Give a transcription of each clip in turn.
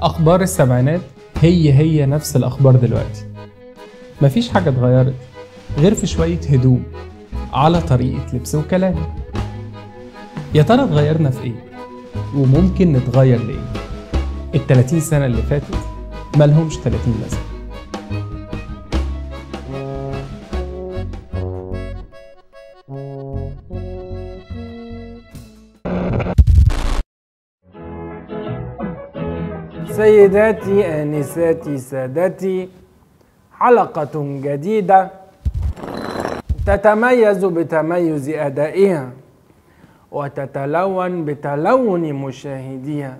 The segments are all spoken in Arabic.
أخبار السبعينات هي نفس الأخبار دلوقتي. مفيش حاجة اتغيرت غير في شوية هدوء على طريقة لبس وكلام. يا ترى اتغيرنا في ايه؟ وممكن نتغير لإيه؟ ال30 سنة اللي فاتت مالهمش 30 لازمة. سيداتي آنساتي سادتي، حلقة جديدة تتميز بتميز أدائها وتتلون بتلون مشاهديها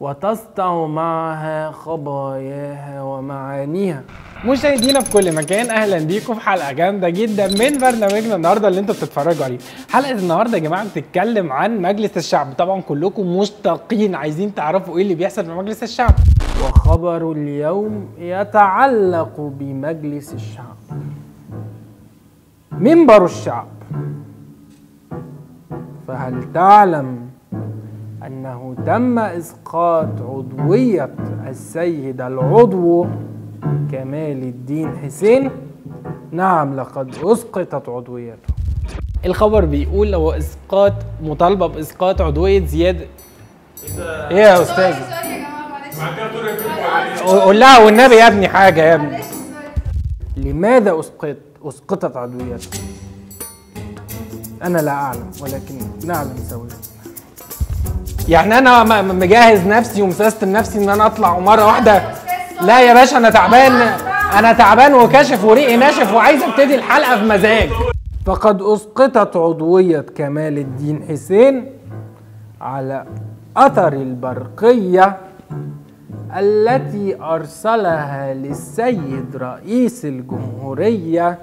وتسطع معها خباياها ومعانيها. مشاهدينا في كل مكان، اهلا بيكم في حلقه جامده جدا من برنامجنا النهارده اللي انتوا بتتفرجوا عليه. حلقه النهارده يا جماعه بتتكلم عن مجلس الشعب. طبعا كلكم مشتاقين عايزين تعرفوا ايه اللي بيحصل في مجلس الشعب، وخبر اليوم يتعلق بمجلس الشعب. منبر الشعب، فهل تعلم أنه تم إسقاط عضوية السيد العضو كمال الدين حسين؟ نعم، لقد أسقطت عضويته. الخبر بيقول لو إسقاط مطالبة بإسقاط عضوية زياد. إيه يا أستاذ؟ قول لها والنبي يا ابني حاجة يا ابني. لماذا أسقطت عضويته؟ أنا لا أعلم، ولكن نعلم سويا. يعني انا مجهز نفسي ومسستم نفسي ان انا اطلع ومره واحده. لا يا باشا، انا تعبان وكاشف وريقي ناشف وعايز ابتدي الحلقه في مزاج. فقد اسقطت عضويه كمال الدين حسين على اثر البرقيه التي ارسلها للسيد رئيس الجمهوريه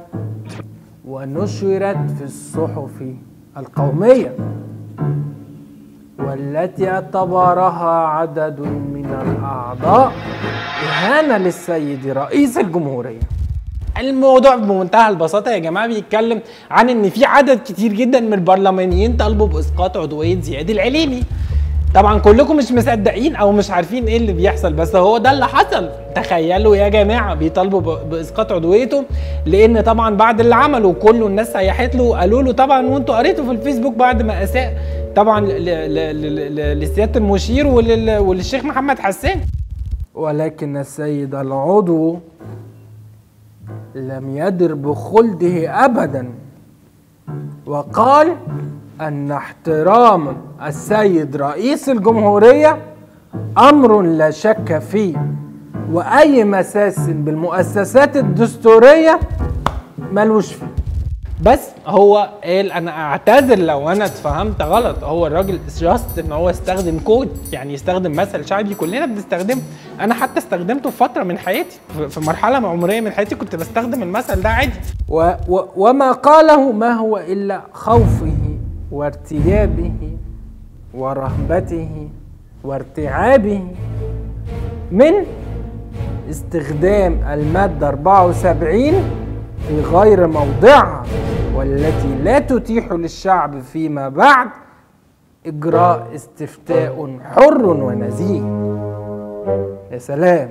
ونشرت في الصحف القوميه، والتي اعتبرها عدد من الأعضاء إهانة للسيد رئيس الجمهورية. الموضوع بمنتهى البساطة يا جماعة بيتكلم عن إن في عدد كتير جدا من البرلمانيين طالبوا بإسقاط عضوية زياد العليمي. طبعا كلكم مش مصدقين أو مش عارفين إيه اللي بيحصل، بس هو ده اللي حصل. تخيلوا يا جماعة بيطالبوا بإسقاط عضويته، لأن طبعا بعد اللي عمله كله الناس سيحت له وقالوا له طبعا، وأنتوا قريتوا في الفيسبوك بعد ما أساء طبعا لسيادة المشير وللشيخ محمد حسان. ولكن السيد العضو لم يدر بخلده أبدا، وقال أن احترام السيد رئيس الجمهورية أمر لا شك فيه، وأي مساس بالمؤسسات الدستورية ملوش فيه. بس هو قال انا اعتذر لو انا اتفهمت غلط. هو الراجل جاست ان هو استخدم كود، يعني يستخدم مثل شعبي كلنا بنستخدمه. انا حتى استخدمته في فتره من حياتي، في مرحله عمريه من حياتي كنت بستخدم المثل ده عادي. وما قاله ما هو الا خوفه وارتيابه ورهبته وارتعابه من استخدام الماده 74 في غير موضعها، والتي لا تتيح للشعب فيما بعد إجراء استفتاء حر ونزيه. يا سلام.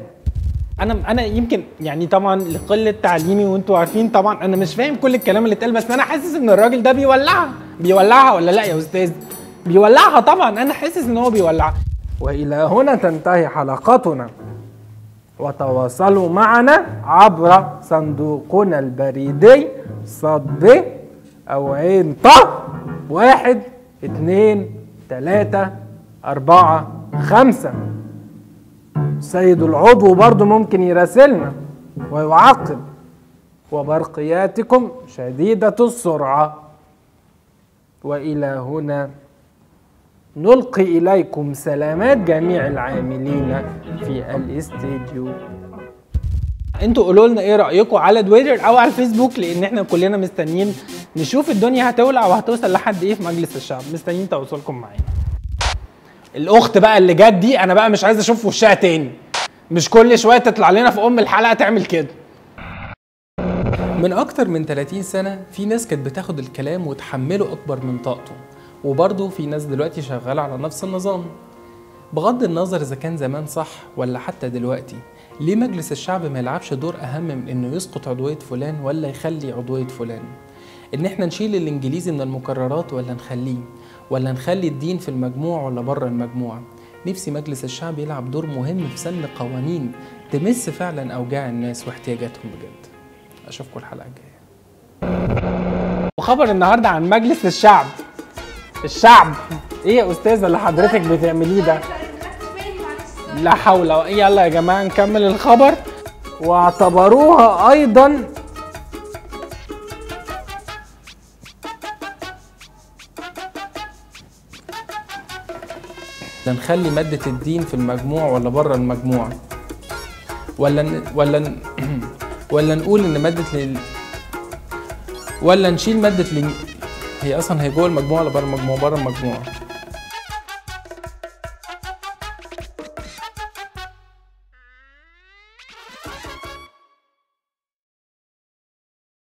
أنا يمكن يعني طبعا لقلة تعليمي، وأنتوا عارفين طبعا أنا مش فاهم كل الكلام اللي اتقال، بس أنا حاسس إن الراجل ده بيولعها ولا لا يا أستاذ؟ بيولعها طبعا، أنا حاسس إن هو بيولعها. وإلى هنا تنتهي حلقتنا، وتواصلوا معنا عبر صندوقنا البريدي ص أو عين ط 1 2 3 4 5. السيد العضو برضو ممكن يراسلنا ويعاقب. وبرقياتكم شديدة السرعة. وإلى هنا نلقي إليكم سلامات جميع العاملين في الاستديو. انتوا قولوا لنا ايه رأيكم على تويتر او على الفيسبوك، لان احنا كلنا مستنيين نشوف الدنيا هتولع وهتوصل لحد ايه في مجلس الشعب. مستنيين تواصلكم معانا. الاخت بقى اللي جت دي انا بقى مش عايز اشوف وشها تاني، مش كل شويه تطلع لنا في الحلقه تعمل كده. من اكتر من 30 سنة في ناس كانت بتاخد الكلام وتحمله اكبر من طاقته، وبرضه في ناس دلوقتي شغالة على نفس النظام. بغض النظر إذا كان زمان صح ولا حتى دلوقتي، ليه مجلس الشعب ما يلعبش دور أهم من إنه يسقط عضوية فلان ولا يخلي عضوية فلان؟ إن إحنا نشيل الإنجليزي من المقررات ولا نخليه؟ ولا نخلي الدين في المجموع ولا بره المجموع؟ نفسي مجلس الشعب يلعب دور مهم في سن قوانين تمس فعلا أوجاع الناس واحتياجاتهم بجد. أشوفكم الحلقة الجاية. وخبر النهارده عن مجلس الشعب. الشعب ايه يا استاذه اللي حضرتك بتعمليه ده؟ لا حول ولا يلا يا جماعه نكمل الخبر. واعتبروها ايضا نخلي مادة الدين في المجموع ولا بره المجموع؟ ولا نقول ان مادة ولا نشيل مادة هي اصلا هي جوه المجموع ولا بره المجموع؟ بره المجموع.